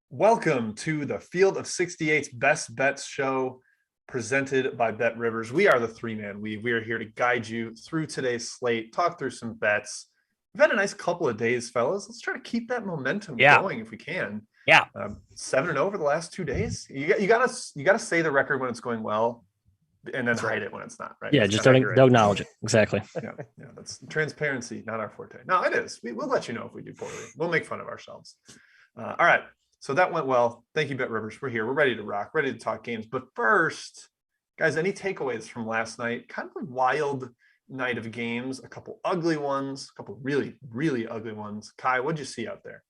Welcome to the Field of 68's Best Bets show presented by BetRivers. We are the three-man weave. We are here to guide you through today's slate, talk through some bets. We've had a nice couple of days, fellas. Let's try to keep that momentum going if we can. 7-0 over the last 2 days. You gotta say the record when it's going well, and then hide it when it's not, right? Yeah, That's just don't acknowledge it. Exactly. Yeah, that's transparency, not our forte. No, it is. We'll let you know if we do poorly. We'll make fun of ourselves. All right. So that went well. Thank you, BetRivers. We're here. We're ready to rock, ready to talk games. But first, guys, any takeaways from last night? Kind of a wild night of games, a couple ugly ones, a couple really, really ugly ones. Kai, what'd you see out there?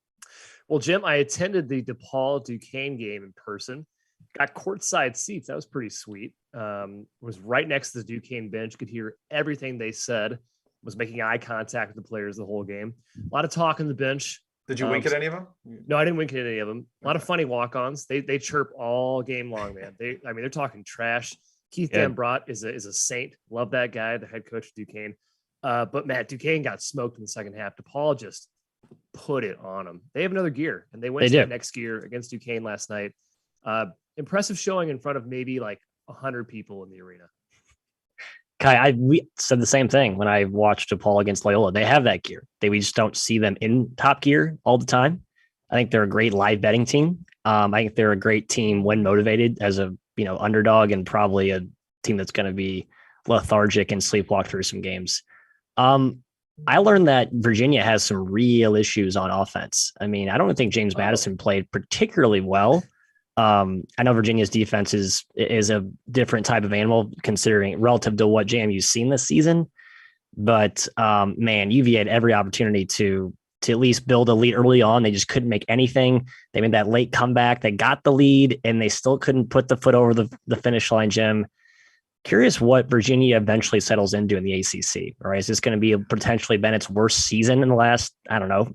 Well, Jim, I attended the DePaul Duquesne game in person. Got courtside seats. That was pretty sweet. Was right next to the Duquesne bench. Could hear everything they said. Was making eye contact with the players the whole game. A lot of talk on the bench. Did you wink at any of them? No, I didn't wink at any of them. A lot of funny walk-ons. They chirp all game long, man. They're talking trash. Keith Dambrot is a saint. Love that guy, the head coach of Duquesne. But Matt, Duquesne got smoked in the second half. DePaul just put it on them. They have another gear, and they went to the next gear against Duquesne last night. Impressive showing in front of maybe like 100 people in the arena. Kai, we said the same thing when I watched DePaul against Loyola. They have that gear. We just don't see them in top gear all the time. I think they're a great live betting team. I think they're a great team when motivated as a underdog, and probably a team that's going to be lethargic and sleepwalk through some games. I learned that Virginia has some real issues on offense. I mean, I don't think James Madison played particularly well. I know Virginia's defense is a different type of animal considering relative to what JMU's seen this season. But man, UVA had every opportunity to at least build a lead early on. They just couldn't make anything. They made that late comeback. They got the lead and they still couldn't put the foot over the finish line, Jim. Curious what Virginia eventually settles into in the ACC. Right? Is this going to be potentially Bennett's worst season in the last,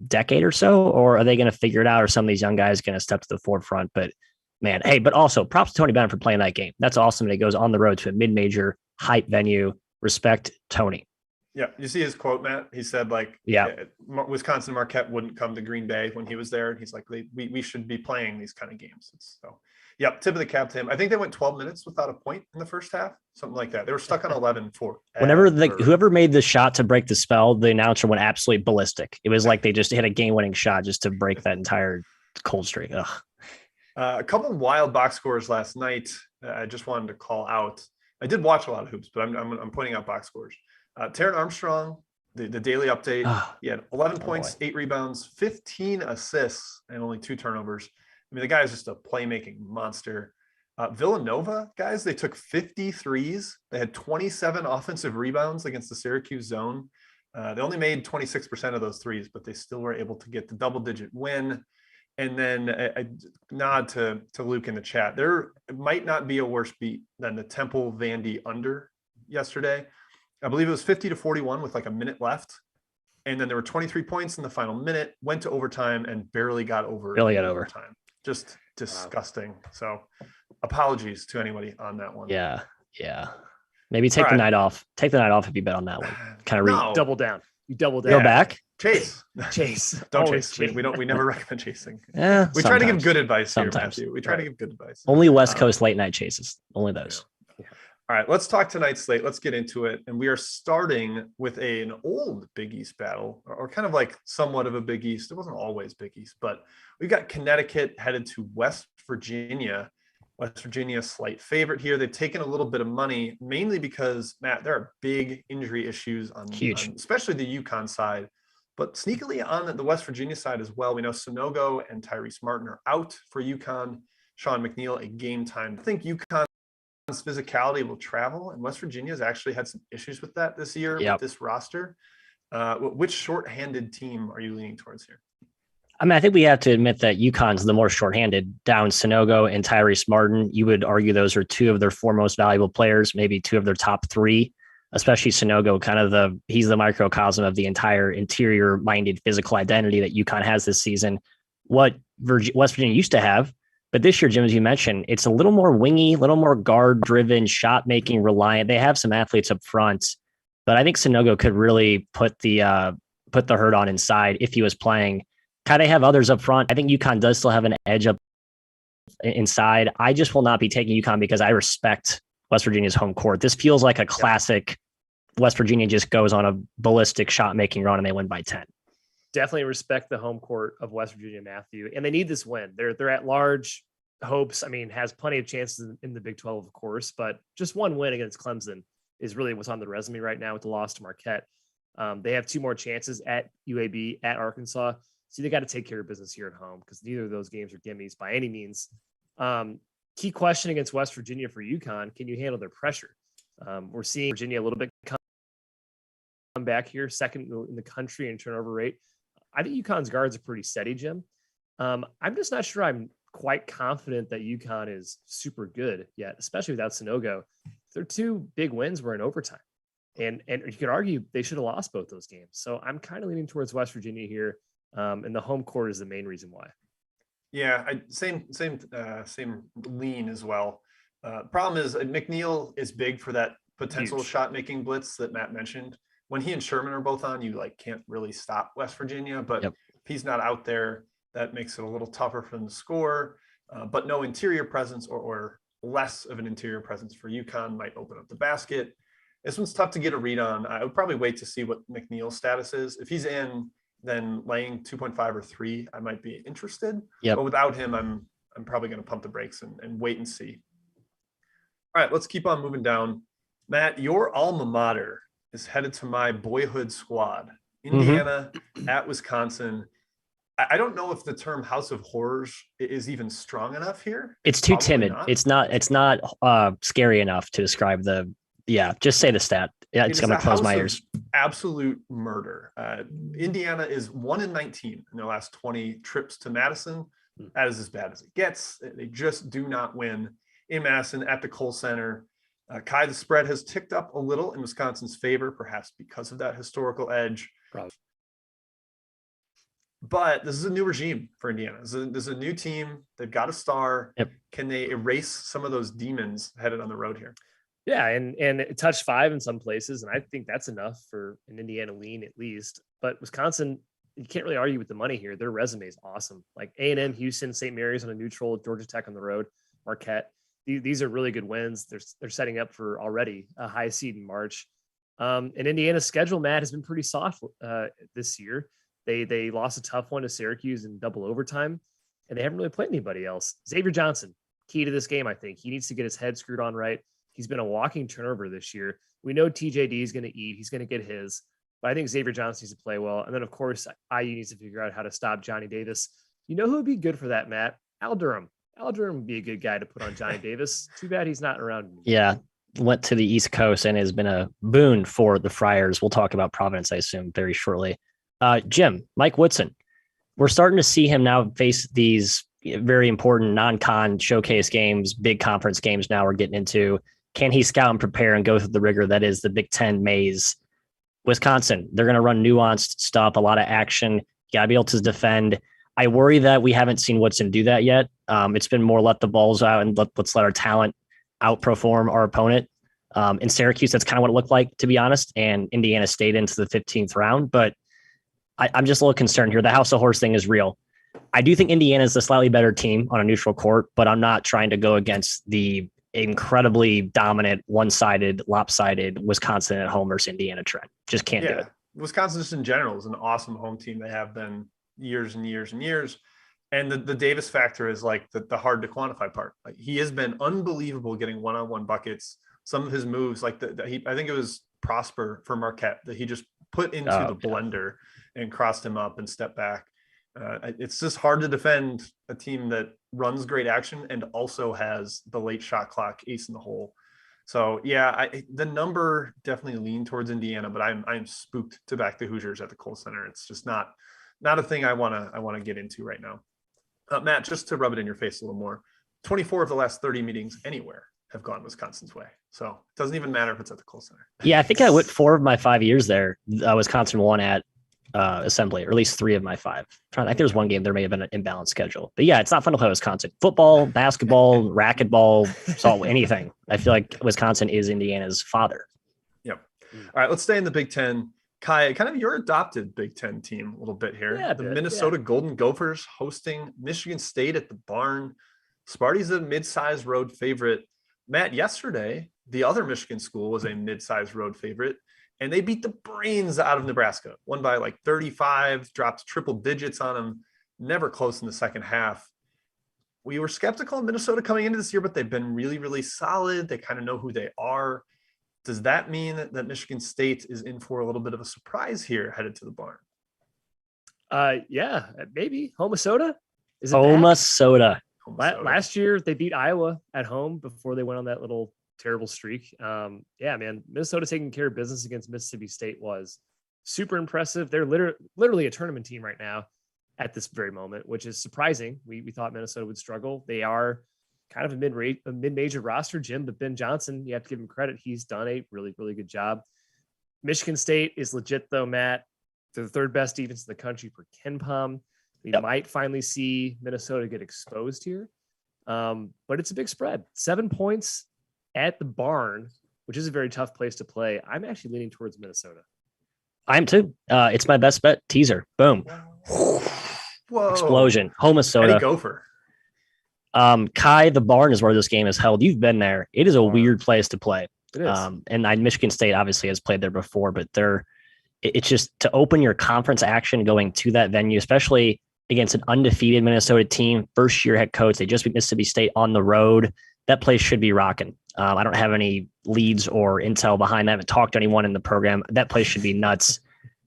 decade or so? Or are they going to figure it out? Or some of these young guys going to step to the forefront? But man, hey, but also props to Tony Bennett for playing that game. That's awesome. And he goes on the road to a mid-major hype venue. Respect, Tony. Yeah. You see his quote, Matt? He said, Wisconsin Marquette wouldn't come to Green Bay when he was there. And he's like, we should be playing these kind of games. Tip of the cap to him. I think they went 12 minutes without a point in the first half, something like that. They were stuck on 11 for whenever whoever made the shot to break the spell, the announcer went absolutely ballistic. It was like they just hit a game-winning shot just to break that entire cold streak. Ugh. A couple of wild box scores last night. I just wanted to call out. I did watch a lot of hoops, but I'm pointing out box scores. Taron Armstrong, the daily update. He had 11 points, 8 rebounds, 15 assists, and only 2 turnovers. I mean, the guy is just a playmaking monster. Villanova, guys, they took 53s. They had 27 offensive rebounds against the Syracuse zone. They only made 26% of those threes, but they still were able to get the double-digit win. And then I nod to Luke in the chat. There might not be a worse beat than the Temple Vandy under yesterday. I believe it was 50-41 with like a minute left. And then there were 23 points in the final minute, went to overtime and barely got over. Overtime. Just disgusting. Wow. So apologies to anybody on that one. Yeah. Maybe take the night off. Take the night off if you bet on that one. Kind of double down. You double down. Go back. Chase. Don't chase. We never recommend chasing. Yeah. We try to give good advice here, Matthew. We try to give good advice. Only West Coast late night chases. Only those. Yeah. All right, let's talk tonight's slate. Let's get into it. And we are starting with an old Big East battle, or kind of like somewhat of a Big East. It wasn't always Big East, but we've got Connecticut headed to West Virginia. West Virginia, slight favorite here. They've taken a little bit of money, mainly because, Matt, there are big injury issues on especially the UConn side, but sneakily on the West Virginia side as well. We know Sonogo and Tyrese Martin are out for UConn. Sean McNeil, a game time. I think UConn's physicality will travel, and West Virginia has actually had some issues with that this year with this roster. Which shorthanded team are you leaning towards here? I mean, I think we have to admit that UConn's the more shorthanded. Down Sonogo and Tyrese Martin, you would argue those are 2 of their 4 most valuable players, maybe 2 of their top 3, especially Sonogo, he's the microcosm of the entire interior-minded physical identity that UConn has this season. What West Virginia used to have, but this year, Jim, as you mentioned, it's a little more wingy, a little more guard-driven, shot-making reliant. They have some athletes up front, but I think Sonogo could really put the hurt on inside if he was playing. Kind of have others up front. I think UConn does still have an edge up inside. I just will not be taking UConn because I respect West Virginia's home court. This feels like a classic West Virginia just goes on a ballistic shot making run and they win by 10. Definitely respect the home court of West Virginia, Matthew. And they need this win. They're at large hopes. I mean, has plenty of chances in the Big 12, of course, but just one win against Clemson is really what's on the resume right now with the loss to Marquette. They have 2 more chances at UAB, at Arkansas. So they got to take care of business here at home because neither of those games are gimmies by any means. Key question against West Virginia for UConn: can you handle their pressure? We're seeing Virginia a little bit come back here, second in the country in turnover rate. I think UConn's guards are pretty steady, Jim. I'm just not sure I'm quite confident that UConn is super good yet, especially without Sanogo. Their 2 big wins were in overtime. And you could argue they should have lost both those games. So I'm kind of leaning towards West Virginia here. And the home court is the main reason why. Yeah, same lean as well. Problem is McNeil is big for that potential shot making blitz that Matt mentioned. When he and Sherman are both on, you can't really stop West Virginia, but if he's not out there, that makes it a little tougher for them to score. But no interior presence or less of an interior presence for UConn might open up the basket. This one's tough to get a read on. I would probably wait to see what McNeil's status is. If he's in, then laying 2.5 or 3, I might be interested. But without him, I'm probably going to pump the brakes and wait and see. All right, let's keep on moving down. Matt, your alma mater is headed to my boyhood squad, Indiana at Wisconsin. I don't know if the term House of Horrors is even strong enough here. It's too timid. Not. It's not scary enough to describe the. Yeah, just say the stat. Yeah, it's going to close my ears. Absolute murder. Indiana is 1-19 in their last 20 trips to Madison. That is as bad as it gets. They just do not win in Madison at the Kohl Center. Kai, the spread has ticked up a little in Wisconsin's favor, perhaps because of that historical edge. Probably. But this is a new regime for Indiana. This is a new team. They've got a star. Can they erase some of those demons headed on the road here? Yeah, and it touched 5 in some places, and I think that's enough for an Indiana lean at least. But Wisconsin, you can't really argue with the money here. Their resume is awesome. Like A&M, Houston, St. Mary's on a neutral, Georgia Tech on the road, Marquette. These are really good wins. They're setting up for already a high seed in March. And Indiana's schedule, Matt, has been pretty soft this year. They lost a tough one to Syracuse in double overtime, and they haven't really played anybody else. Xavier Johnson, key to this game, I think. He needs to get his head screwed on right. He's been a walking turnover this year. We know TJD is going to eat. He's going to get his. But I think Xavier Johnson needs to play well. And then, of course, IU needs to figure out how to stop Johnny Davis. You know who would be good for that, Matt? Al Durham. Al Durham would be a good guy to put on Johnny Davis. Too bad he's not around anymore. Yeah, went to the East Coast and has been a boon for the Friars. We'll talk about Providence, I assume, very shortly. Jim, Mike Woodson. We're starting to see him now face these very important non-con showcase games, big conference games now we're getting into. Can he scout and prepare and go through the rigor that is the Big Ten maze? Wisconsin, they're going to run nuanced stuff, a lot of action. You got to be able to defend. I worry that we haven't seen Woodson do that yet. It's been more let the balls out and let's let our talent outperform our opponent. In Syracuse, that's kind of what it looked like, to be honest. And Indiana stayed into the 15th round. But I'm just a little concerned here. The House of Horse thing is real. I do think Indiana is the slightly better team on a neutral court, but I'm not trying to go against the incredibly dominant, one-sided, lopsided Wisconsin at home versus Indiana trend. Just can't do it. Wisconsin just in general is an awesome home team. They have been years and years and years. And the Davis factor is like the hard to quantify part. Like he has been unbelievable getting one-on-one buckets. Some of his moves, like I think it was Prosper for Marquette that he just put into the blender and crossed him up and stepped back. It's just hard to defend a team that runs great action and also has the late shot clock ace in the hole. So yeah, the number definitely leaned towards Indiana, but I'm spooked to back the Hoosiers at the Kohl Center. It's just not a thing I want to get into right now. Matt, just to rub it in your face a little more, 24 of the last 30 meetings anywhere have gone Wisconsin's way. So it doesn't even matter if it's at the Kohl Center. Yeah, I think I went 4 of my 5 years there. Wisconsin won at Assembly, or at least 3 of my 5. I think there was one game there may have been an imbalanced schedule, but yeah, it's not fun to play Wisconsin. Football, basketball, racquetball, anything. I feel like Wisconsin is Indiana's father. Yep. All right, let's stay in the Big Ten. Kai, kind of your adopted Big Ten team a little bit here. The Minnesota Golden Gophers hosting Michigan State at the Barn. Sparty's a mid-sized road favorite. Matt, yesterday, the other Michigan school was a mid-sized road favorite, and they beat the brains out of Nebraska. Won by like 35, dropped triple digits on them, never close in the second half. We were skeptical of Minnesota coming into this year, but they've been really, really solid. They kind of know who they are. Does that mean that Michigan State is in for a little bit of a surprise here headed to the barn? Yeah, maybe. Homasoda? Is it Homasoda. Last year, they beat Iowa at home before they went on that little terrible streak. Yeah, man, Minnesota taking care of business against Mississippi State was super impressive. They're literally a tournament team right now at this very moment, which is surprising. We thought Minnesota would struggle. They are kind of a mid-major roster, Jim, but Ben Johnson, you have to give him credit. He's done a really, really good job. Michigan State is legit though, Matt. They're the third best defense in the country for KenPom. We might finally see Minnesota get exposed here. But it's a big spread. 7 points at the barn, which is a very tough place to play. I'm actually leaning towards Minnesota. I'm too. It's my best bet. Teaser. Boom. Whoa. Explosion. Homasoda. Eddie Gopher. Kai, the barn is where this game is held. You've been there. It is a weird place to play. It is. And Michigan State obviously has played there before, but it's just to open your conference action going to that venue, especially against an undefeated Minnesota team, first year head coach. They just beat Mississippi State on the road. That place should be rocking. I don't have any leads or intel behind that. I haven't talked to anyone in the program. That place should be nuts.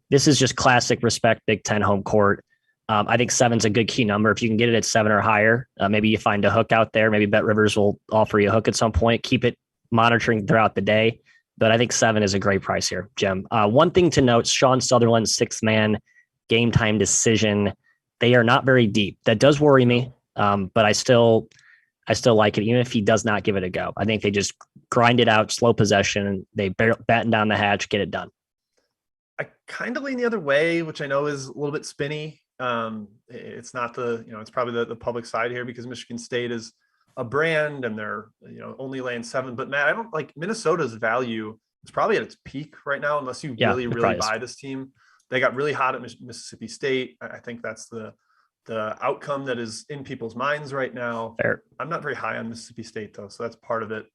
This is just classic respect, Big Ten home court. I think 7's a good key number. If you can get it at 7 or higher, maybe you find a hook out there. Maybe BetRivers will offer you a hook at some point. Keep it monitoring throughout the day. But I think 7 is a great price here, Jim. One thing to note, Sean Sutherland's sixth man game time decision. They are not very deep. That does worry me, but I still like it, even if he does not give it a go. I think they just grind it out, slow possession. They batten down the hatch, get it done. I kind of lean the other way, which I know is a little bit spinny. It's not it's probably the public side here because Michigan State is a brand and they're, only laying 7. But Matt, I don't like Minnesota's value. It's probably at its peak right now, unless you really buy this team. They got really hot at Mississippi State. I think that's the outcome that is in people's minds right now. Fair. I'm not very high on Mississippi State though, so that's part of it.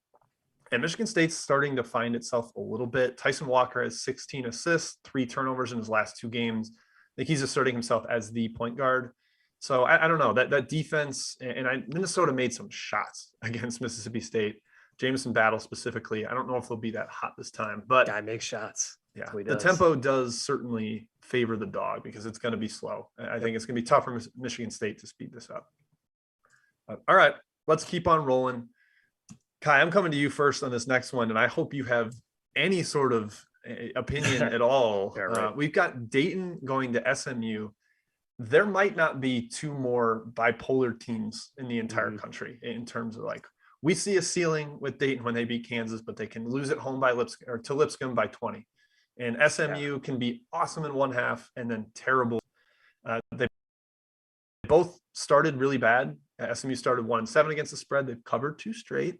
And Michigan State's starting to find itself a little bit. Tyson Walker has 16 assists, 3 turnovers in his last 2 games. I think he's asserting himself as the point guard. So I don't know that defense, and Minnesota made some shots against Mississippi State. Jamison Battle specifically. I don't know if they'll be that hot this time, but guy makes shots. Yeah, the tempo does certainly favor the dog because it's going to be slow. I think it's going to be tough for Michigan State to speed this up. All right, let's keep on rolling. Kai, I'm coming to you first on this next one, and I hope you have any sort of opinion at all. Yeah, right. We've got Dayton going to SMU. There might not be 2 more bipolar teams in the entire country in terms of we see a ceiling with Dayton when they beat Kansas, but they can lose at home to Lipscomb by 20. And SMU can be awesome in one half and then terrible. They both started really bad. SMU started 1-7 against the spread. They've covered 2 straight.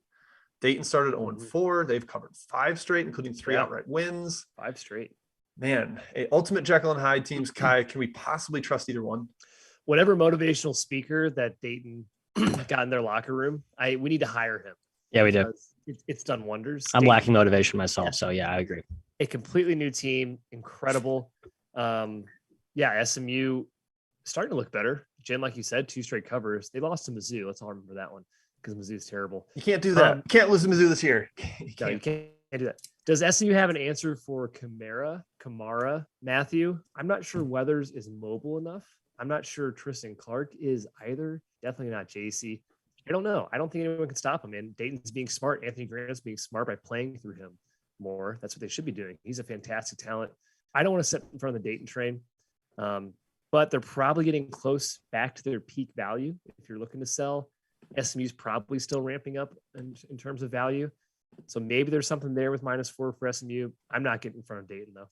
Dayton started 0-4. They've covered 5 straight, including 3 outright wins. 5 straight. Man, ultimate Jekyll and Hyde teams. Kai, can we possibly trust either one? Whatever motivational speaker that Dayton got in their locker room, we need to hire him. Yeah, we do. It's done wonders. I'm lacking motivation myself, so yeah, I agree. A completely new team, incredible. SMU starting to look better. Jim, like you said, 2 straight covers. They lost to Mizzou. Let's all remember that one because Mizzou is terrible. You can't do that. You can't lose to Mizzou this year. You can't do that. Does SMU have an answer for Kamara, Matthew? I'm not sure Weathers is mobile enough. I'm not sure Tristan Clark is either. Definitely not JC. I don't know. I don't think anyone can stop him. And Dayton's being smart. Anthony Grant's being smart by playing through him more. That's what they should be doing. He's a fantastic talent. I don't want to sit in front of the Dayton train, but they're probably getting close back to their peak value. If you're looking to sell, SMU's probably still ramping up in terms of value. So maybe there's something there with -4 for SMU. I'm not getting in front of Dayton though.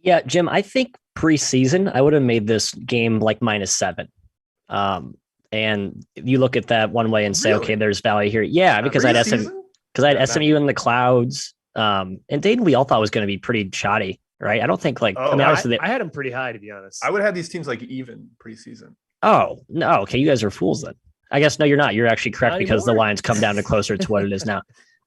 Yeah, Jim, I think preseason I would have made this game like -7. And you look at that one way and say, okay, there's value here. Yeah, because I had SMU in the clouds. And Dayton, we all thought was going to be pretty shoddy, right? I don't think I had them pretty high, to be honest. I would have had these teams even preseason. Oh, no. Okay. You guys are fools then. I guess no, you're not. You're actually correct Not because the anymore. line's come down to closer to what it is now.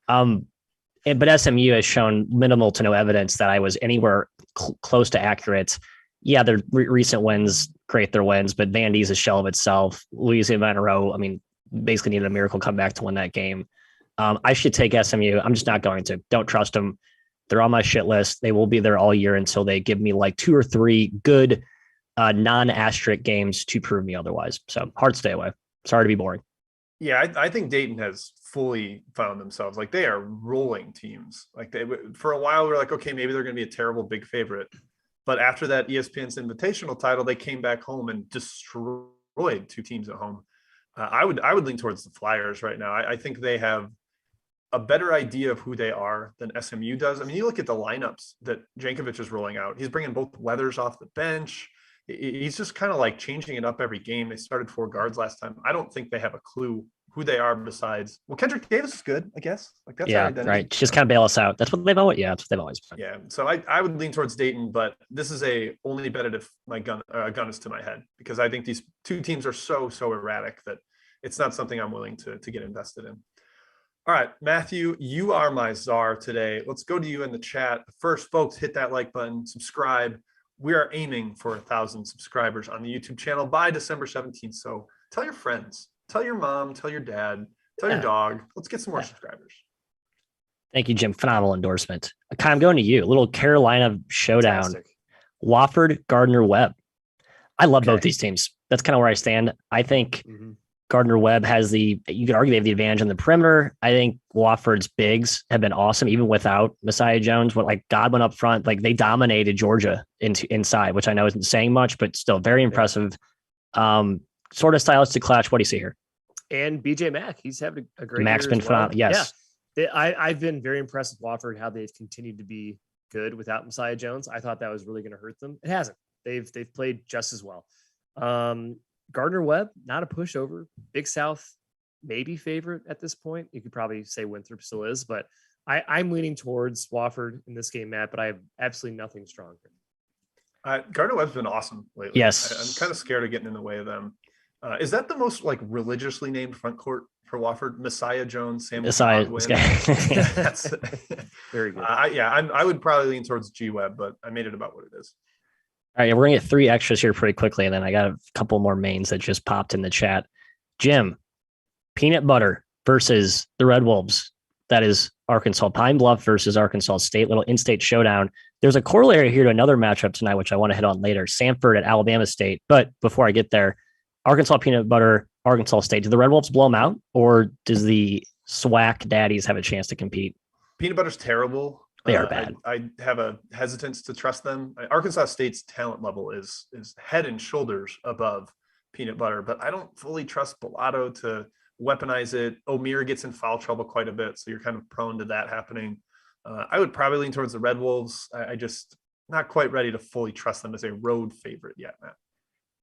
But SMU has shown minimal to no evidence that I was anywhere close to accurate. Yeah, their recent wins, great, their wins, but Vandy's a shell of itself. Louisiana Monroe, I mean, basically needed a miracle comeback to win that game. I should take SMU. I'm just not going to. Don't trust them. They're on my shit list. They will be there all year until they give me like 2 or 3 good non-asterisk games to prove me otherwise. So hard stay away. Sorry to be boring. Yeah, I think Dayton has fully found themselves. Like they are rolling teams. Like they, for a while, we were like, okay, maybe they're going to be a terrible big favorite. But after that ESPN's Invitational title, they came back home and destroyed 2 teams at home. I would lean towards the Flyers right now. I think they have a better idea of who they are than SMU does. I mean, you look at the lineups that Jankovic is rolling out. He's bringing both Weathers off the bench. He's just kind of like changing it up every game. They started 4 guards last time. I don't think they have a clue who they are besides, well, Kendrick Davis is good, I guess. Like that's yeah, right. Just kind of bail us out. That's what they've always. Yeah, that's what they've always been. Yeah. So I would lean towards Dayton, but this is a only bet it if my gun is to my head, because I think these 2 teams are so erratic that it's not something I'm willing to get invested in. All right, Matthew, you are my czar today. Let's go to you in the chat. First, folks, hit that like button, subscribe. We are aiming for 1,000 subscribers on the YouTube channel by December 17th. So tell your friends, tell your mom, tell your dad, tell your dog. Let's get some more subscribers. Thank you, Jim. Phenomenal endorsement. Kai, I'm going to you. A little Carolina showdown. Fantastic. Wofford, Gardner-Webb. I love both these teams. That's kind of where I stand. I think Gardner-Webb has you could argue they have the advantage on the perimeter. I think Wofford's bigs have been awesome, even without Messiah Jones. What like Godwin up front, like they dominated Georgia inside, which I know isn't saying much, but still very impressive. Sort of stylistic clash. What do you see here? And BJ Mack, he's having a great Mack's year been as well. phenomenal. Yes. Yeah. I've been very impressed with Wofford, how they've continued to be good without Messiah Jones. I thought that was really going to hurt them. It hasn't. They've played just as well. Gardner-Webb, not a pushover. Big South, maybe favorite at this point. You could probably say Winthrop still is, but I'm leaning towards Wofford in this game, Matt, but I have absolutely nothing strong. Gardner-Webb's been awesome lately. Yes. I'm kind of scared of getting in the way of them. Is that the most like religiously named front court for Wofford? Messiah Jones, Samuel Godwin. That's very good. I would probably lean towards G-Webb, but I made it about what it is. All right, we're going to get 3 extras here pretty quickly, and then I got a couple more mains that just popped in the chat. Jim, Peanut Butter versus the Red Wolves. That is Arkansas Pine Bluff versus Arkansas State, little in-state showdown. There's a corollary here to another matchup tonight, which I want to hit on later, Samford at Alabama State. But before I get there, Arkansas Peanut Butter, Arkansas State. Do the Red Wolves blow them out, or does the SWAC daddies have a chance to compete? Peanut Butter's terrible. They are bad. I have a hesitance to trust them. Arkansas State's talent level is head and shoulders above Peanut Butter, but I don't fully trust Bellato to weaponize it. O'Meara gets in foul trouble quite a bit, so you're kind of prone to that happening. I would probably lean towards the Red Wolves. I just not quite ready to fully trust them as a road favorite yet, Matt.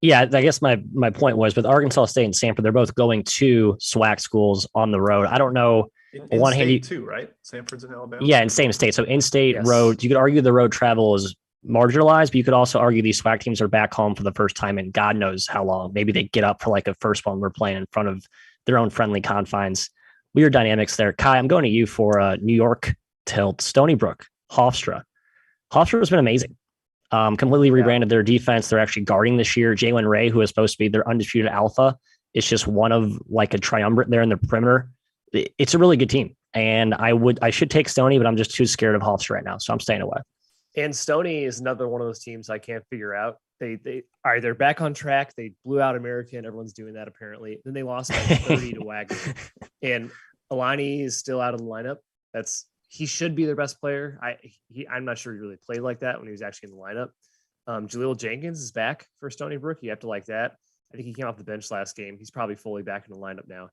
Yeah, I guess my point was with Arkansas State and Samford, they're both going to SWAC schools on the road. I don't know. In one hand, too, right? Samford's in Alabama. Yeah, in same state. So in-state road, you could argue the road travel is marginalized, but you could also argue these SWAC teams are back home for the first time in God knows how long. Maybe they get up for like a first one we're playing in front of their own friendly confines. Weird dynamics there. Kai, I'm going to you for New York tilt. Stony Brook, Hofstra. Hofstra has been amazing. Completely rebranded their defense. They're actually guarding this year. Jalen Ray, who is supposed to be their undisputed alpha, is just one of like a triumvirate there in the perimeter. It's a really good team. And I should take Stony, but I'm just too scared of Hofstra right now. So I'm staying away. And Stony is another one of those teams I can't figure out. They're back on track. They blew out American. Everyone's doing that apparently. Then they lost by 30 to Wagner. And Alani is still out of the lineup. He should be their best player. I'm not sure he really played like that when he was actually in the lineup. Jaleel Jenkins is back for Stony Brook. You have to like that. I think he came off the bench last game. He's probably fully back in the lineup now.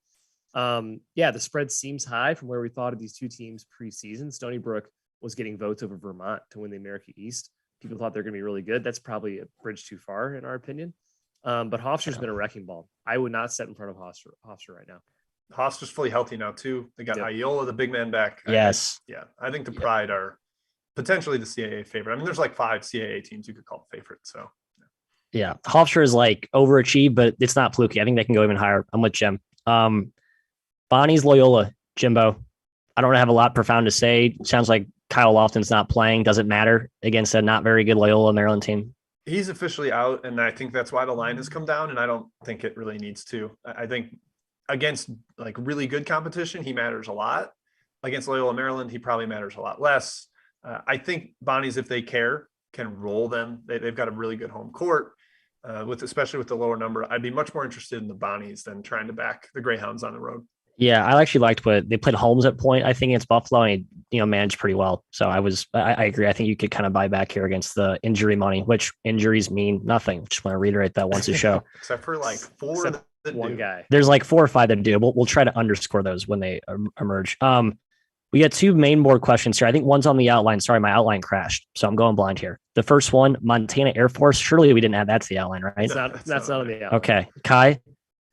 The spread seems high from where we thought of these two teams preseason. Stony Brook was getting votes over Vermont to win the America East. People thought they're going to be really good. That's probably a bridge too far in our opinion. But Hofstra's been a wrecking ball. I would not set in front of Hofstra right now. Hofstra's fully healthy now too. They got Iola, the big man, back. Yes. I think the Pride are potentially the CAA favorite. I mean, there's like 5 CAA teams you could call favorite. So Hofstra is like overachieved, but it's not fluky. I think they can go even higher. I'm with Jim. Bonnie's Loyola, Jimbo. I don't have a lot profound to say. Sounds like Kyle Lofton's not playing. Doesn't matter against a not very good Loyola Maryland team. He's officially out, and I think that's why the line has come down, and I don't think it really needs to. I think against like really good competition, he matters a lot. Against Loyola Maryland, he probably matters a lot less. I think Bonnie's, if they care, can roll them. They've got a really good home court, especially with the lower number. I'd be much more interested in the Bonnies than trying to back the Greyhounds on the road. Yeah, I actually liked what they played Holmes at point, I think, against Buffalo, and he, managed pretty well. So I agree. I think you could kind of buy back here against the injury money, which injuries mean nothing. Just want to reiterate that once a show. Except for like four that one guy. There's like 4 or 5 that do. We'll try to underscore those when they emerge. We got 2 main board questions here. I think one's on the outline. Sorry, my outline crashed, so I'm going blind here. The first one, Montana Air Force. Surely we didn't add that to the outline, right? That's not on the outline. Okay, Kai.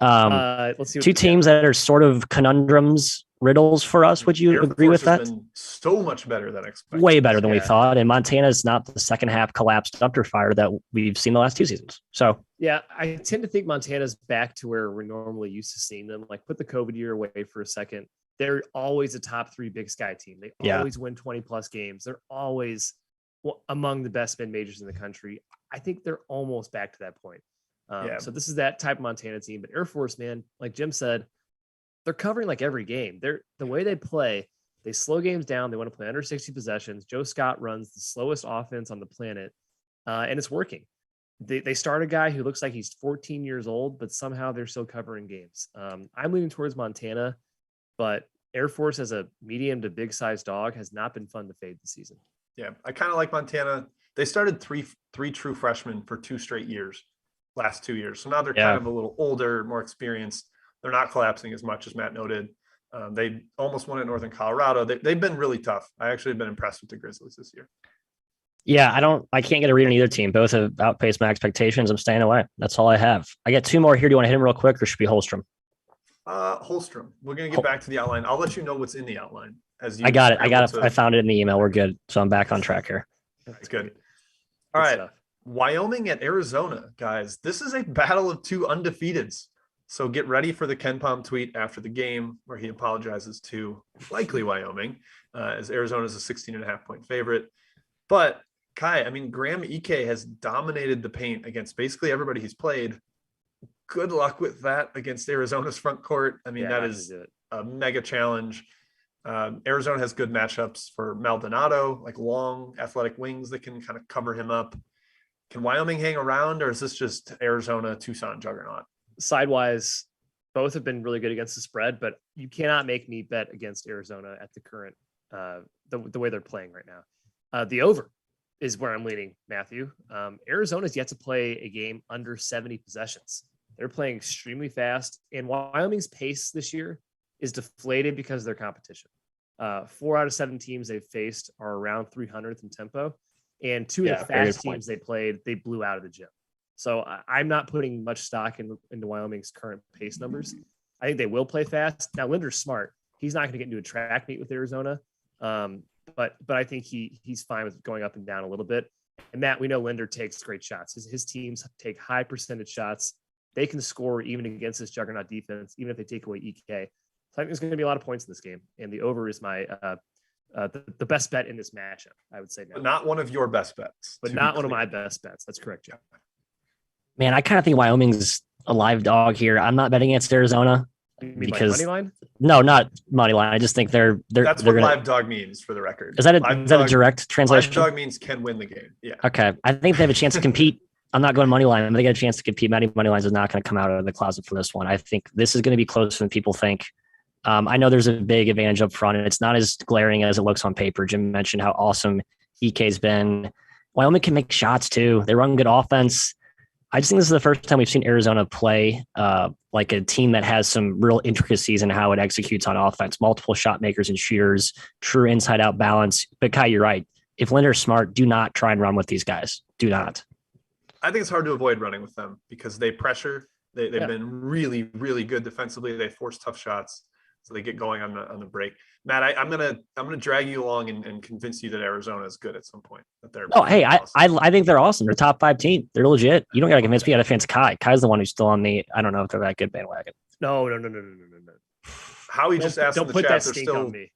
Let's see. 2 teams that are sort of conundrums, riddles for us. Would you Air agree Force with that? has been so much better than expected. Way better than we thought. And Montana is not the second half collapsed dumpster fire that we've seen the last 2 seasons. So yeah, I tend to think Montana's back to where we're normally used to seeing them. Like, put the COVID year away for a second. They're always a top 3 Big Sky team. They always win 20 plus games. They're always among the best mid majors in the country. I think they're almost back to that point. So this is that type of Montana team. But Air Force, man, like Jim said, they're covering like every game. The way they play, they slow games down. They want to play under 60 possessions. Joe Scott runs the slowest offense on the planet, and it's working. They start a guy who looks like he's 14 years old, but somehow they're still covering games. I'm leaning towards Montana, but Air Force as a medium to big size dog has not been fun to fade this season. Yeah, I kind of like Montana. They started three true freshmen for 2 straight years, last 2 years. So now they're kind of a little older, more experienced. They're not collapsing as much as Matt noted. They almost won at Northern Colorado. They've been really tough. I actually have been impressed with the Grizzlies this year. Yeah, I can't get a read on either team. Both have outpaced my expectations. I'm staying away. That's all I have. I got 2 more here. Do you want to hit them real quick, or should we Holstrom? Holstrom. We're going to get back to the outline. I'll let you know what's in the outline. I got it. I found it in the email. We're good. So I'm back on track here. That's good. All right. Stuff. Wyoming at Arizona, guys. This is a battle of 2 undefeateds. So get ready for the Ken Palm tweet after the game where he apologizes to likely Wyoming, as Arizona is a 16.5-point favorite. But Kai, I mean, Graham Ike has dominated the paint against basically everybody he's played. Good luck with that against Arizona's front court. I mean, that is a mega challenge. Arizona has good matchups for Maldonado, like long athletic wings that can kind of cover him up. Can Wyoming hang around, or is this just Arizona Tucson juggernaut? Sidewise, both have been really good against the spread, but you cannot make me bet against Arizona at the current the way they're playing right now. The over is where I'm leaning, Matthew. Arizona's yet to play a game under 70 possessions. They're playing extremely fast, and Wyoming's pace this year is deflated because of their competition. 4 out of 7 teams they've faced are around 300th in tempo, and 2 of the fast teams they played, they blew out of the gym. So I'm not putting much stock into Wyoming's current pace numbers. I think they will play fast. Now, Linder's smart. He's not going to get into a track meet with Arizona, but I think he's fine with going up and down a little bit. And Matt, we know Linder takes great shots. His teams take high percentage shots. They can score even against this juggernaut defense, even if they take away EK. So I think there's going to be a lot of points in this game, and the over is my the best bet in this matchup, I would say. But not one of your best bets. But not one of my best bets. That's correct, Jeff. Man, I kind of think Wyoming's a live dog here. I'm not betting against Arizona because like money line? No, not money line. I just think they're that's what live dog means for the record. Is that a direct translation? Live dog means can win the game. Yeah. Okay. I think they have a chance to compete. I'm not going money line. They get a chance to compete. Money lines is not going to come out of the closet for this one. I think this is going to be closer than people think. I know there's a big advantage up front, and it's not as glaring as it looks on paper. Jim mentioned how awesome EK's been. Wyoming can make shots too. They run good offense. I just think this is the first time we've seen Arizona play like a team that has some real intricacies in how it executes on offense, multiple shot makers and shooters, true inside-out balance. But Kai, you're right. If Linder's smart, do not try and run with these guys. Do not. I think it's hard to avoid running with them because they pressure. They've been really, really good defensively. They force tough shots, so they get going on the break. Matt, I'm gonna drag you along and convince you that Arizona is good at some point. That they're I think they're awesome. They're a top 5 team. They're legit. You don't got to convince me. You got to convince Kai. Kai's the one who's still on the I don't know if they're that good bandwagon. No. Howie just asked in Don't the put chat that if there's stink still on me.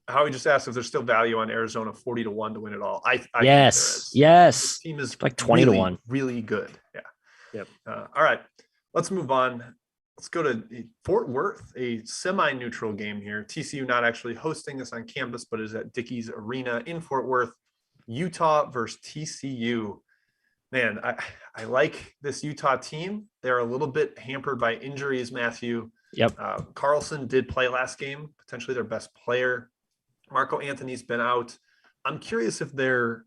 Howie just asked if there's still value on Arizona 40-1 to win it all. I think there is. Yes. This team is like 20-1. Really good. Yeah. Yep. All right. Let's move on. Let's go to Fort Worth, a semi-neutral game here. TCU not actually hosting this on campus, but is at Dickies Arena in Fort Worth. Utah versus TCU. Man, I like this Utah team. They're a little bit hampered by injuries, Matthew. Yep. Carlson did play last game, potentially their best player. Marco Anthony's been out. I'm curious if they're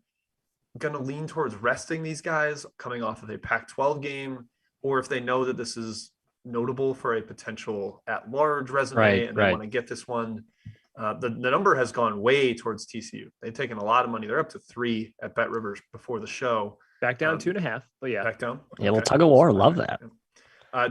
going to lean towards resting these guys coming off of a Pac-12 game, or if they know that this is notable for a potential at-large resume and they want to get this one. The number has gone way towards TCU. They've taken a lot of money. They're up to 3 at BetRivers before the show. Back down 2.5, but yeah. Back down? Yeah, well, tug of war. Love that.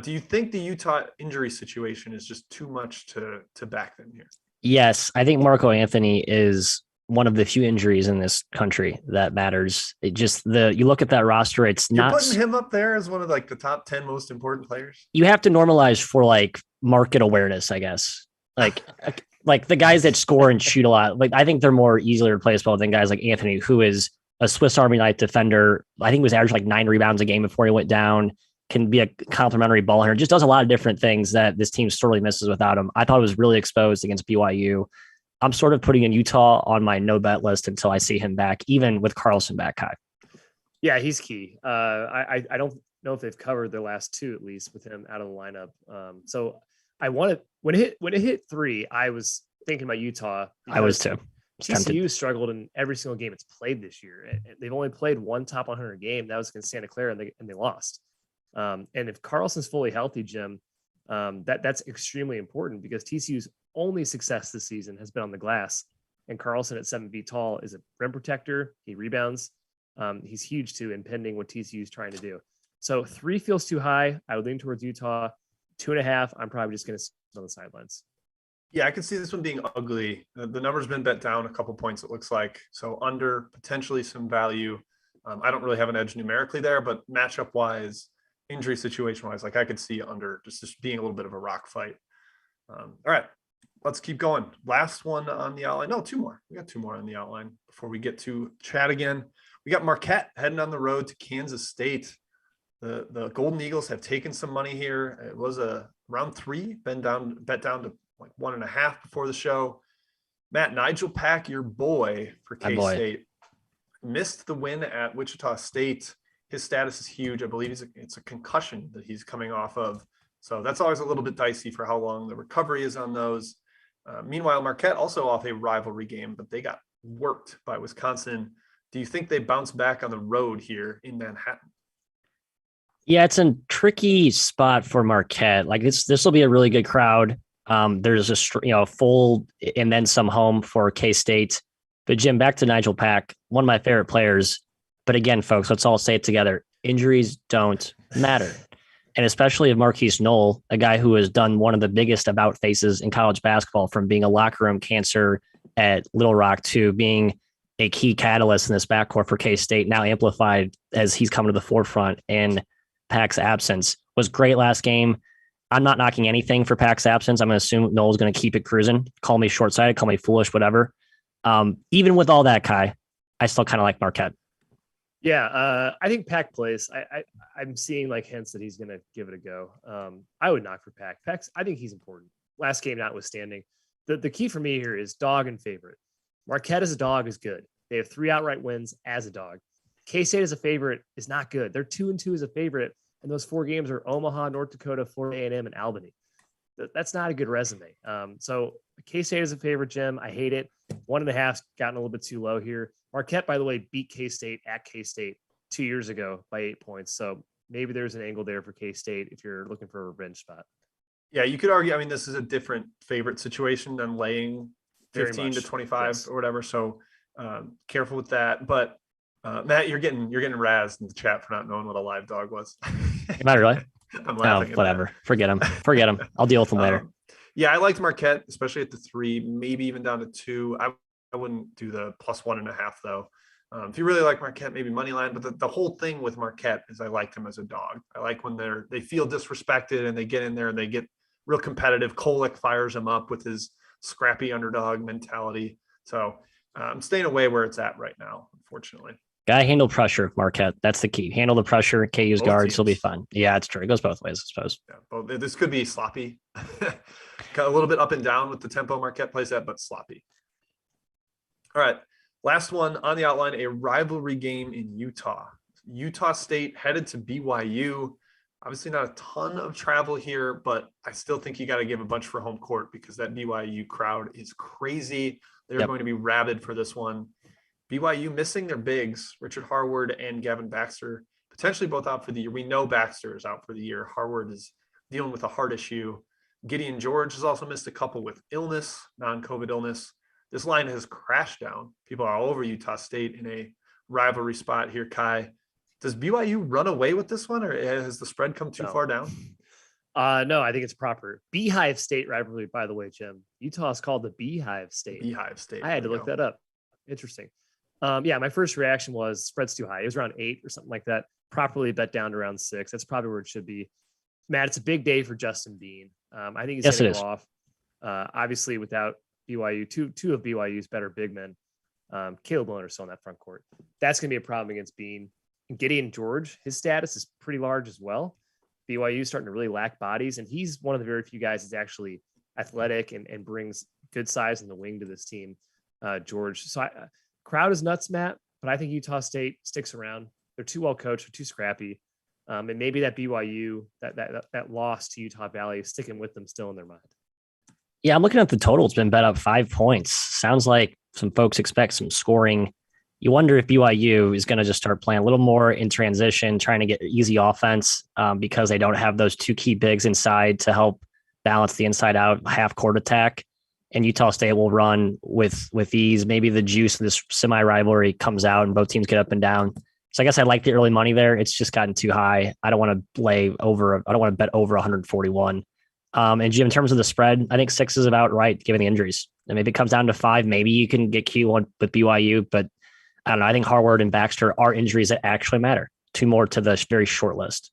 Do you think the Utah injury situation is just too much to back them here? Yes, I think Marco Anthony is one of the few injuries in this country that matters. It just you look at that roster, You're putting him up there as one of like the top 10 most important players. You have to normalize for like market awareness, I guess. Like the guys that score and shoot a lot. Like I think they're more easily replaceable than guys like Anthony, who is a Swiss Army knife defender. I think he was averaging like 9 rebounds a game before he went down. Can be a complimentary ball handler. Just does a lot of different things that this team sorely misses without him. I thought it was really exposed against BYU. I'm sort of putting in Utah on my no bet list until I see him back, even with Carlson back high. Yeah, he's key. I don't know if they've covered their last 2 at least with him out of the lineup. So I wanted when it hit 3, I was thinking about Utah. I was too. TCU struggled in every single game it's played this year. They've only played one top 100 game. That was against Santa Clara, and they lost. And if Carlson's fully healthy, Jim, that's extremely important because TCU's only success this season has been on the glass. And Carlson at 7 feet tall is a rim protector. He rebounds. He's huge too, impending what TCU is trying to do. So 3 feels too high. I would lean towards Utah. 2.5, I'm probably just going to sit on the sidelines. Yeah, I can see this one being ugly. The number's been bet down a couple points, it looks like. So under, potentially some value. I don't really have an edge numerically there, but matchup wise, injury situation wise, like I could see under just being a little bit of a rock fight. All right, let's keep going. Last one on the outline. No, 2 more. We got 2 more on the outline before we get to chat again. We got Marquette heading on the road to Kansas State. The Golden Eagles have taken some money here. It was a round 3, bet down to like 1.5 before the show. Matt, Nigel Pack, your boy for K-State, missed the win at Wichita State. His status is huge. I believe it's a concussion that he's coming off of. So that's always a little bit dicey for how long the recovery is on those. Meanwhile, Marquette also off a rivalry game, but they got worked by Wisconsin. Do you think they bounce back on the road here in Manhattan? Yeah, it's a tricky spot for Marquette. Like this will be a really good crowd. There's a full and then some home for K-State. But Jim, back to Nigel Pack, one of my favorite players. But again, folks, let's all say it together. Injuries don't matter. And especially if Marquise Knoll, a guy who has done one of the biggest about faces in college basketball, from being a locker room cancer at Little Rock to being a key catalyst in this backcourt for K-State, now amplified as he's come to the forefront in Pack's absence, was great last game. I'm not knocking anything for Pack's absence. I'm going to assume Knoll's going to keep it cruising. Call me short-sighted, call me foolish, whatever. Even with all that, Kai, I still kind of like Marquette. Yeah, I think Pack plays. I'm seeing like hints that he's going to give it a go. I would knock for Pack. I think he's important. Last game notwithstanding. The key for me here is dog and favorite. Marquette as a dog is good. They have 3 outright wins as a dog. K-State as a favorite is not good. They're 2-2 as a favorite, and those 4 games are Omaha, North Dakota, Florida A&M, and Albany. That's not a good resume. So K-State is a favorite, Jim. I hate it. 1.5 gotten a little bit too low here. Marquette, by the way, beat K-State at K-State 2 years ago by 8 points. So maybe there's an angle there for K-State if you're looking for a revenge spot. Yeah, you could argue. I mean, this is a different favorite situation than laying 15 to 25 or whatever. So careful with that. But Matt, you're getting razzed in the chat for not knowing what a live dog was. Am I really? I'm laughing. Whatever. Forget him. I'll deal with him later. Yeah, I liked Marquette, especially at the 3, maybe even down to 2. I wouldn't do the plus 1.5 though. If you really like Marquette, maybe money line. But the whole thing with Marquette is I like them as a dog. I like when they feel disrespected and they get in there and they get real competitive. Kolek fires him up with his scrappy underdog mentality. So I'm staying away where it's at right now, unfortunately. Gotta handle pressure, Marquette. That's the key. Handle the pressure. KU's Both guards teams. will be fine. Yeah, it's true. It goes both ways, I suppose. Yeah, but this could be sloppy. Got a little bit up and down with the tempo Marquette plays at, but sloppy. All right. Last one on the outline, a rivalry game in Utah. Utah State headed to BYU. Obviously not a ton of travel here, but I still think you got to give a bunch for home court because that BYU crowd is crazy. They're going to be rabid for this one. BYU missing their bigs, Richard Harward and Gavin Baxter, potentially both out for the year. We know Baxter is out for the year. Harward is dealing with a heart issue. Gideon George has also missed a couple with illness, non-COVID illness. This line has crashed down. People are all over Utah State in a rivalry spot here, Kai. Does BYU run away with this one, or has the spread come too far down? No, I think it's proper. Beehive State rivalry, by the way, Jim. Utah is called the Beehive State. Beehive State. I had to look that up. Interesting. Yeah, my first reaction was spread's too high. It was around 8 or something like that. Properly bet down to around 6. That's probably where it should be. Matt, it's a big day for Justin Bean. I think he's going to go off. Obviously, without BYU, two of BYU's better big men, Caleb Miller still on that front court. That's going to be a problem against Bean. And Gideon George, his status is pretty large as well. BYU starting to really lack bodies, and he's one of the very few guys that's actually athletic and brings good size in the wing to this team, George. So crowd is nuts, Matt, but I think Utah State sticks around. They're too well coached, they're too scrappy. And maybe that BYU, that loss to Utah Valley is sticking with them still in their mind. Yeah, I'm looking at the total. It's been bet up 5 points. Sounds like some folks expect some scoring. You wonder if BYU is going to just start playing a little more in transition, trying to get easy offense because they don't have those 2 key bigs inside to help balance the inside out half court attack. And Utah State will run with ease. Maybe the juice of this semi rivalry comes out and both teams get up and down. So I guess I like the early money there. It's just gotten too high. I don't want to bet over 141. And Jim, in terms of the spread, I think 6 is about right given the injuries. And maybe it comes down to 5. Maybe you can get Q1 with BYU, but I don't know. I think Harward and Baxter are injuries that actually matter. 2 more to the very short list.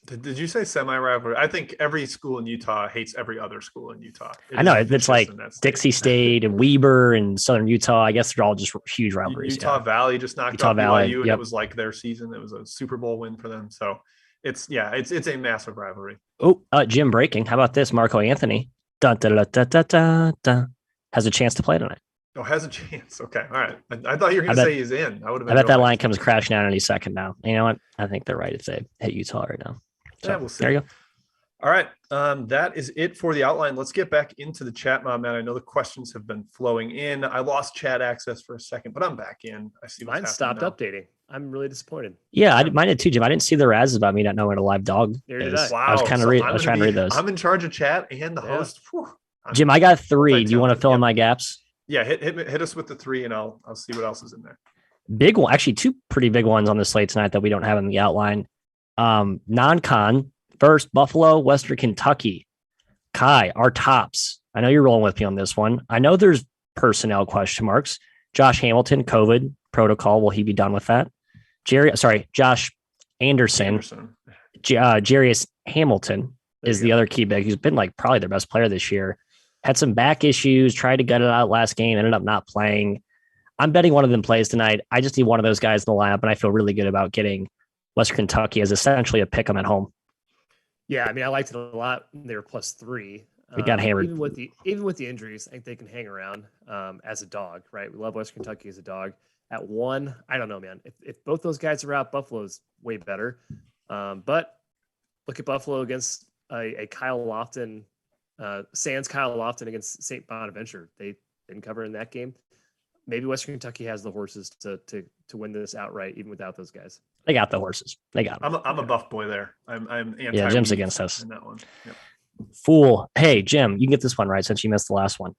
Did you say semi-rivalry? I think every school in Utah hates every other school in Utah. I know. It's like Dixie State and Weber and Southern Utah. I guess they're all just huge rivalries. Utah Valley just knocked out BYU, and it was like their season. It was a Super Bowl win for them. So it's a massive rivalry. Oh, Jim, breaking. How about this? Marco Anthony has a chance to play tonight. Oh, has a chance. Okay. All right. I thought you were going to say he's in. I bet that line comes crashing down any second now. You know what? I think they're right if they hit Utah right now. So, yeah, we'll see. There you go. All right. That is it for the outline. Let's get back into the chat, Matt. I know the questions have been flowing in. I lost chat access for a second, but I'm back in. I see mine stopped updating. I'm really disappointed. Yeah, mine did too, Jim. I didn't see the razzes about me not knowing what a live dog is. Wow. I was kind of I was trying to read those. I'm in charge of chat and the host. Jim, I got 3. Do you want to fill in my gaps? Yeah, hit us with the 3 and I'll see what else is in there. Big one, actually 2 pretty big ones on the slate tonight that we don't have in the outline. Non-con, first Buffalo, Western Kentucky. Kai, our tops. I know you're rolling with me on this one. I know there's personnel question marks. Josh Hamilton, COVID protocol. Will he be done with that? Josh Anderson. Jarius Hamilton is the other key big. He's been like probably their best player this year. Had some back issues, tried to gut it out last game, ended up not playing. I'm betting one of them plays tonight. I just need one of those guys in the lineup, and I feel really good about getting Western Kentucky as essentially a pick 'em at home. Yeah, I mean, I liked it a lot. They were +3. We got hammered. Even with the injuries, I think they can hang around as a dog, right? We love Western Kentucky as a dog. At 1, I don't know, man. If both those guys are out, Buffalo's way better. But look at Buffalo against a Kyle Lofton, Sans Kyle Lofton against St. Bonaventure. They didn't cover in that game. Maybe Western Kentucky has the horses to win this outright, even without those guys. They got the horses. They got them. I'm a Buff boy there. I'm anti. Yeah, Jim's against us in that one. Yep. Fool. Hey, Jim, you can get this one right since you missed the last one.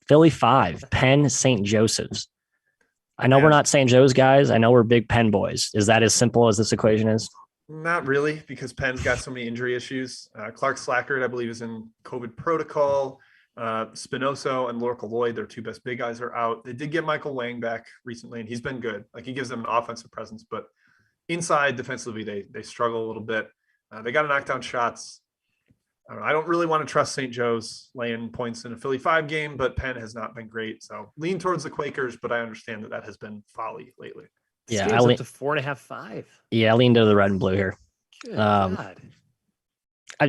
Philly 5, Penn, St. Joseph's. I know we're not St. Joe's guys. I know we're big Penn boys. Is that as simple as this equation is? Not really, because Penn's got so many injury issues. Clark Slackard, I believe, is in COVID protocol. Spinoso and Lorca Lloyd, their 2 best big guys, are out. They did get Michael Wang back recently, and he's been good. Like, he gives them an offensive presence, but inside defensively, they struggle a little bit. They got to knock down shots. I don't really want to trust St. Joe's laying points in a Philly 5 game, but Penn has not been great. So lean towards the Quakers, but I understand that has been folly lately. This game's up to 4.5, 5. Yeah, I lean to the red and blue here. Good God.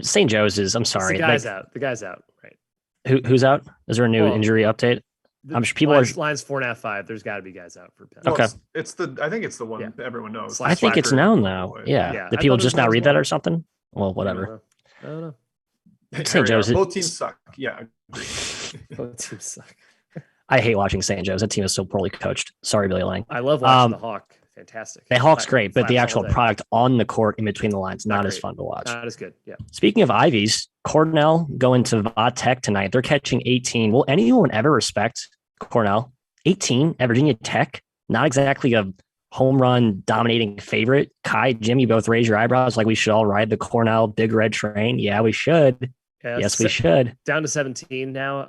St. Joe's is, I'm sorry. The guy's out. The guy's out. Right. Who's out? Is there a new injury update? I'm sure people lines 4.5, 5. There's got to be guys out for Penn. Okay. I think it's the one everyone knows. I think it's known though. Yeah. Did people just now read that or something? Well, whatever. I don't know. St. Joe's. Both teams suck. Yeah. Both teams suck. I hate watching St. Joe's. That team is so poorly coached. Sorry, Billy Lang. I love watching the Hawk. Fantastic. The Hawk's great, but the actual product on the court in between the lines, not as fun to watch. Not as good. Yeah. Speaking of Ivies, Cornell going to Va Tech tonight. They're catching 18. Will anyone ever respect Cornell? 18 at Virginia Tech? Not exactly a home run dominating favorite. Kai, Jim, you both raise your eyebrows like we should all ride the Cornell big red train. Yeah, we should. Yes, we should. Down to 17 now.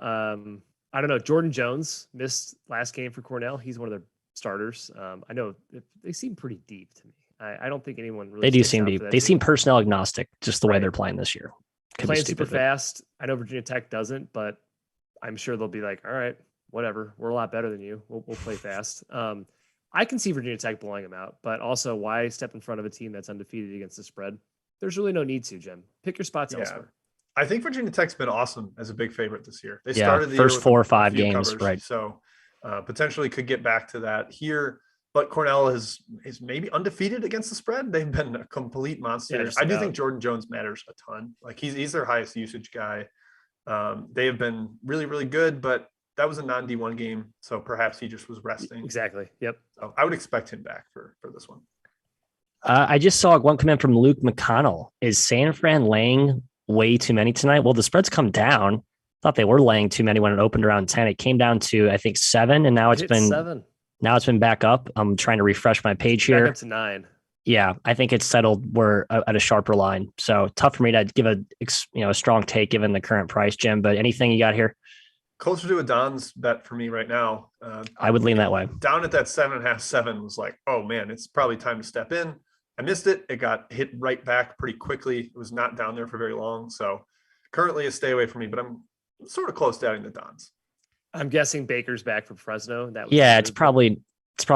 I don't know. Jordan Jones missed last game for Cornell. He's one of their starters. I know they seem pretty deep to me. I don't think anyone really. They do seem deep. They seem personnel agnostic, just the way they're playing this year. Playing super fast. I know Virginia Tech doesn't, but I'm sure they'll be like, all right, whatever. We're a lot better than you. We'll play fast. I can see Virginia Tech blowing them out, but also why step in front of a team that's undefeated against the spread? There's really no need to, Jim. Pick your spots elsewhere. I think Virginia Tech's been awesome as a big favorite this year. They started the first 4 or 5 games, covers, right? So potentially could get back to that here. But Cornell is maybe undefeated against the spread. They've been a complete monster. Yeah, I do think Jordan Jones matters a ton. Like he's their highest usage guy. They have been really, really good, but that was a non-D1 game, so perhaps he just was resting. Exactly. Yep. So I would expect him back for this one. I just saw one comment from Luke McConnell. Is San Fran laying way too many tonight? Well, the spread's come down. Thought they were laying too many when it opened around 10. It came down to, I think, 7, and now it's been 7. Now it's been back up. I'm trying to refresh my page here. Back up to 9. Yeah, I think it's settled. We're at a sharper line. So tough for me to give a strong take given the current price, Jim. But anything you got here? Closer to a Don's bet for me right now. I would lean that way. Down at that 7.5, 7 was like, oh man, it's probably time to step in. I missed it. It got hit right back pretty quickly. It was not down there for very long. So currently a stay away from me, but I'm sort of close to adding the Dons. I'm guessing Baker's back from Fresno. It's probably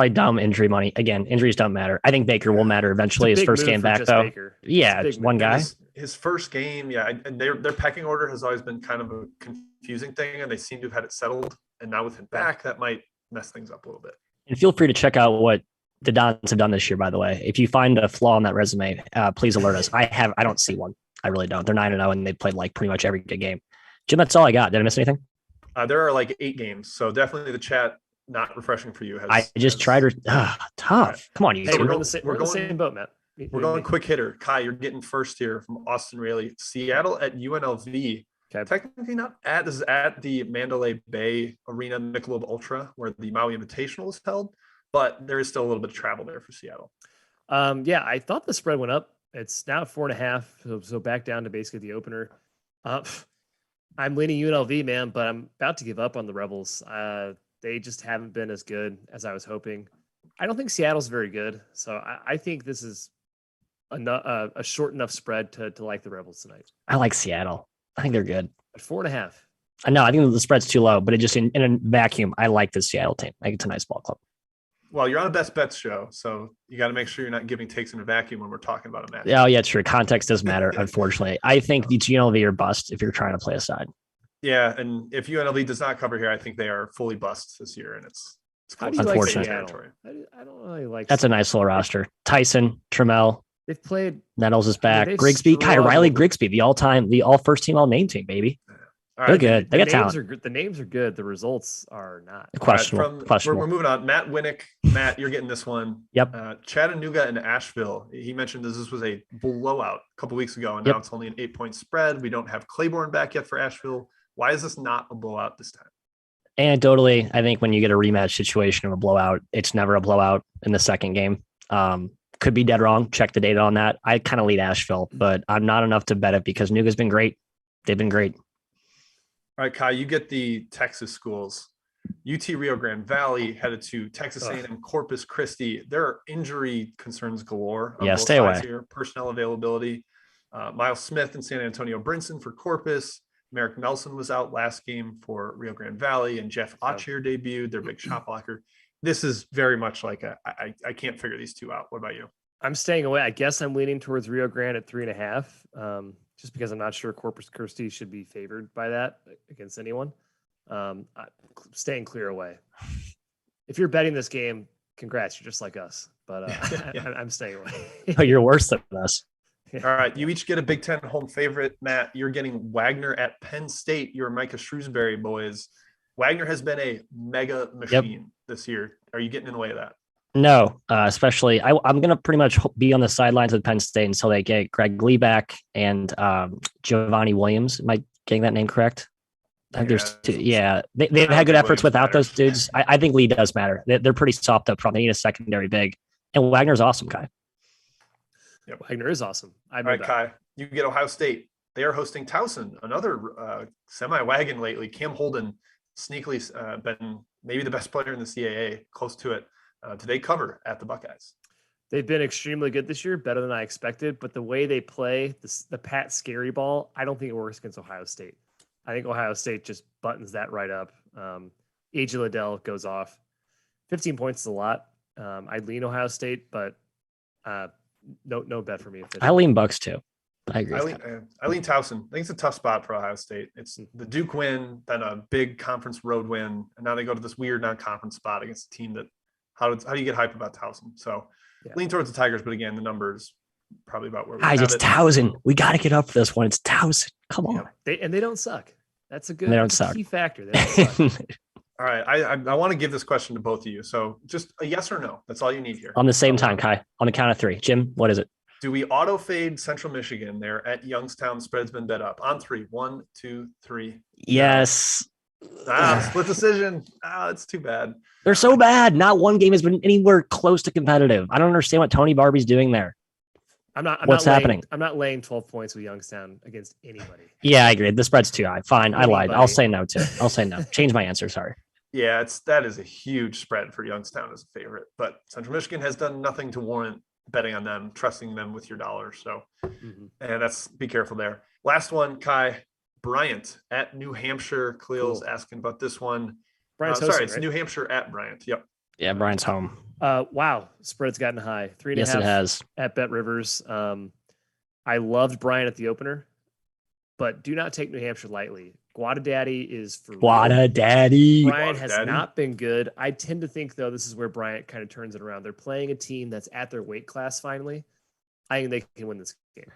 dumb injury money. Again, injuries don't matter. I think Baker will matter eventually. His first game back, though. Baker. Yeah, it's one guy. His first game, and their pecking order has always been kind of a confusing thing, and they seem to have had it settled. And now with him back, that might mess things up a little bit. And feel free to check out what the Dons have done this year, by the way. If you find a flaw in that resume, please alert us. I don't see one. I really don't. They're 9-0, and they've played like pretty much every good game. Jim, that's all I got. Did I miss anything? There are like 8 games, so definitely the chat not refreshing for you. I just tried to tough. Right. Come on, you. Hey, we're on the same boat, Matt. We're going quick hitter. Kai, you're getting first here from Austin Rayleigh. Seattle at UNLV. Okay. Technically not at. This is at the Mandalay Bay Arena Michelob Ultra, where the Maui Invitational is held. But there is still a little bit of travel there for Seattle. I thought the spread went up. It's now 4.5, so back down to basically the opener. I'm leaning UNLV, man, but I'm about to give up on the Rebels. They just haven't been as good as I was hoping. I don't think Seattle's very good, so I think this is a short enough spread to like the Rebels tonight. I like Seattle. I think they're good. At 4.5. I know. I think the spread's too low, but it just in a vacuum, I like the Seattle team. I think it's a nice ball club. Well, you're on a best bets show, so you got to make sure you're not giving takes in a vacuum when we're talking about a match. Oh, yeah, true. Context does matter, unfortunately. I think the UNLV are bust if you're trying to play a side. Yeah, and if UNLV does not cover here, I think they are fully bust this year, and it's unfortunate. Territory. I don't really like. That's a nice little roster. Tyson, Trammell. They've played. Nettles is back. Grigsby, Riley Grigsby, the all first team, all name team, baby. They're good. They got talent. The names are good. The results are not. Questionable. We're moving on. Matt Winnick. Matt, you're getting this one. Yep. Chattanooga and Asheville. He mentioned this was a blowout a couple weeks ago, and now it's only an 8-point spread. We don't have Claiborne back yet for Asheville. Why is this not a blowout this time? Anecdotally, I think when you get a rematch situation of a blowout, it's never a blowout in the second game. Could be dead wrong. Check the data on that. I kind of lead Asheville, but I'm not enough to bet it because Nuga's been great. They've been great. All right, Kai, you get the Texas schools. UT Rio Grande Valley headed to Texas A&M Corpus Christi. There are injury concerns galore. Yeah, stay away. Here. Personnel availability. Miles Smith and San Antonio Brinson for Corpus. Merrick Nelson was out last game for Rio Grande Valley, and Jeff Ottier debuted, their big shot blocker. This is very much like I can't figure these two out. What about you? I'm staying away. I guess I'm leaning towards Rio Grande at 3.5, just because I'm not sure Corpus Christi should be favored by that against anyone. Staying clear away. If you're betting this game, congrats, you're just like us. But I'm staying away. Oh, you're worse than us. All right, you each get a Big Ten home favorite. Matt, you're getting Wagner at Penn State. You're Micah Shrewsbury boys. Wagner has been a mega machine this year. Are you getting in the way of that? No, especially I'm going to pretty much be on the sidelines of Penn State until they get Greg Lee back and Giovanni Williams. Am I getting that name correct? I think there's two. Yeah, they've had good efforts without those dudes. I think Lee does matter. They're pretty soft up front. They need a secondary big. And Wagner's awesome, Kai. Yep. Wagner is awesome. All right, Kai, you get Ohio State. They are hosting Towson, another semi-wagon lately. Cam Holden, sneakily been maybe the best player in the CAA, close to it. Do they cover at the Buckeyes? They've been extremely good this year, better than I expected. But the way they play, the Pat Scary ball, I don't think it works against Ohio State. I think Ohio State just buttons that right up. A.J. Liddell goes off. 15 points is a lot. I'd lean Ohio State, but no bet for me. I lean Bucks too. I agree. I lean Towson. I think it's a tough spot for Ohio State. It's the Duke win, then a big conference road win, and now they go to this weird non-conference spot against a team that. How do you get hype about Towson? So lean towards the Tigers, but again, the numbers probably about where we guys, it's Towson. We got to get up for this one. It's Towson. Come on. They don't suck. That's a good key factor. They don't suck. All right. I want to give this question to both of you. So just a yes or no. That's all you need here. On the same time, Kai. On the count of three. Jim, what is it? Do we auto fade Central Michigan? They're at Youngstown. Spread's been bet up. On three. 1, 2, 3. Yes. Split decision. It's too bad. They're so bad. Not one game has been anywhere close to competitive. I don't understand what Tony Barbie's doing there. What's happening? I'm not laying 12 points with Youngstown against anybody. Yeah, I agree. The spread's too high. Fine. I lied. I'll say no too. I'll say no. Change my answer. Sorry. Yeah, that is a huge spread for Youngstown as a favorite. But Central Michigan has done nothing to warrant betting on them, trusting them with your dollars. So, and be careful there. Last one, Kai. Bryant at New Hampshire. Khalil's asking about this one. Bryant's it's New Hampshire at Bryant. Yep. Yeah, Bryant's home. Wow. Spread's gotten high. 3.5. Yes, it has. At BetRivers. I loved Bryant at the opener, but do not take New Hampshire lightly. Daddy is for Daddy. Bryant has not been good. I tend to think, though, this is where Bryant kind of turns it around. They're playing a team that's at their weight class finally. I think they can win this game.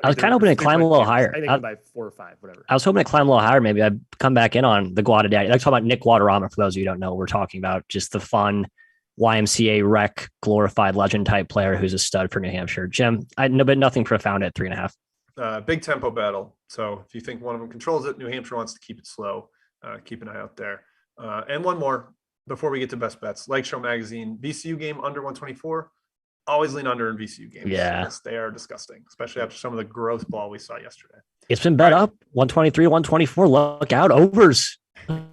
I was kind of hoping to climb a little higher. I think by 4 or 5, whatever. I was hoping to climb a little higher. Maybe I'd come back in on the Daddy. Let's talk about Nick Guadarrama. For those of you who don't know, we're talking about just the fun YMCA rec glorified legend type player who's a stud for New Hampshire. Jim, but nothing profound at 3.5. Big tempo battle. So if you think one of them controls it, New Hampshire wants to keep it slow. Keep an eye out there. And one more before we get to best bets. Lake Show Magazine, VCU game under 124. Always lean under in VCU games. Yeah. They are disgusting, especially after some of the gross ball we saw yesterday. It's been bet up 123, 124. Look out, overs,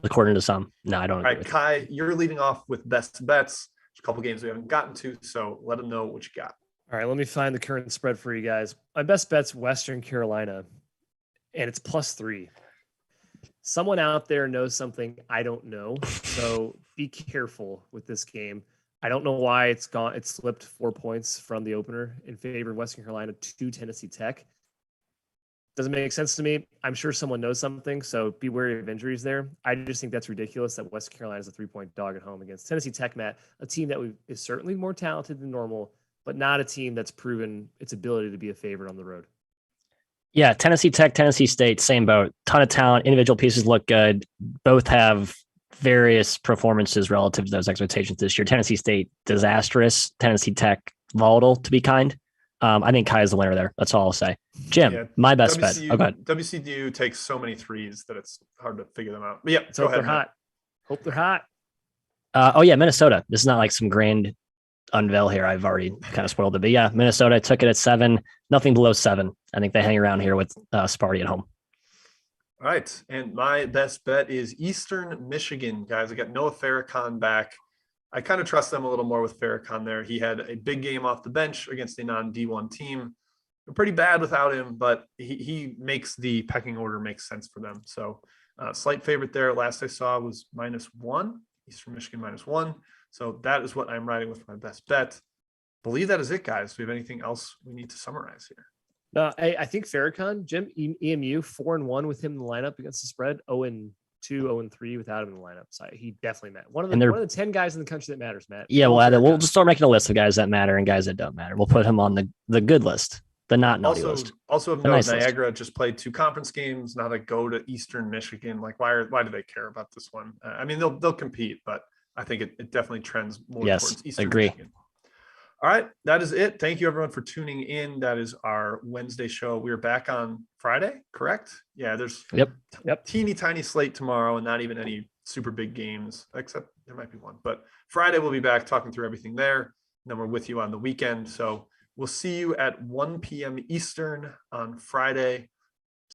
according to some. No, I don't. All right, Kai, you're leading off with best bets. There's a couple games we haven't gotten to, so let them know what you got. All right, let me find the current spread for you guys. My best bet's Western Carolina, and it's +3. Someone out there knows something I don't know, so be careful with this game. I don't know why it's gone. It slipped 4 points from the opener in favor of Western Carolina to Tennessee Tech. Doesn't make sense to me. I'm sure someone knows something, so be wary of injuries there. I just think that's ridiculous that Western Carolina is a 3-point dog at home against Tennessee Tech, Matt, a team that is certainly more talented than normal, but not a team that's proven its ability to be a favorite on the road. Yeah, Tennessee Tech, Tennessee State, same boat. Ton of talent. Individual pieces look good. Both have various performances relative to those expectations this year. Tennessee State, disastrous. Tennessee Tech, volatile, to be kind. I think Kai is the winner there. That's all I'll say. Jim, my best bet. Oh, go ahead. WCDU takes so many threes that it's hard to figure them out. But yeah, go ahead. Hope they're hot. Minnesota. This is not like some grand unveil here. I've already kind of spoiled it. But yeah, Minnesota took it at 7. Nothing below 7. I think they hang around here with Sparty at home. All right. And my best bet is Eastern Michigan, guys. I got Noah Farrakhan back. I kind of trust them a little more with Farrakhan there. He had a big game off the bench against a non-D1 team. pretty bad without him, but he makes the pecking order make sense for them. So slight favorite there. Last I saw was -1, Eastern Michigan -1. So that is what I'm riding with my best bet. Believe that is it, guys. Do we have anything else we need to summarize here? No, I think Farrakhan, Jim, EMU 4-1 with him in the lineup against the spread, 0-2, 0-3 without him in the lineup. So he definitely met one of the 10 guys in the country that matters, Matt. Yeah, we'll just start making a list of guys that matter and guys that don't matter. We'll put him on the good list, the not naughty list. Also of note, Niagara just played 2 conference games. Now they go to Eastern Michigan. Like, why do they care about this one? I mean, they'll compete, but I think it definitely trends more towards Eastern Michigan. All right, that is it. Thank you, everyone, for tuning in. That is our Wednesday show. We are back on Friday, correct? Yeah, there's teeny tiny slate tomorrow and not even any super big games, except there might be one. But Friday, we'll be back talking through everything there. And then we're with you on the weekend. So we'll see you at 1 p.m. Eastern on Friday.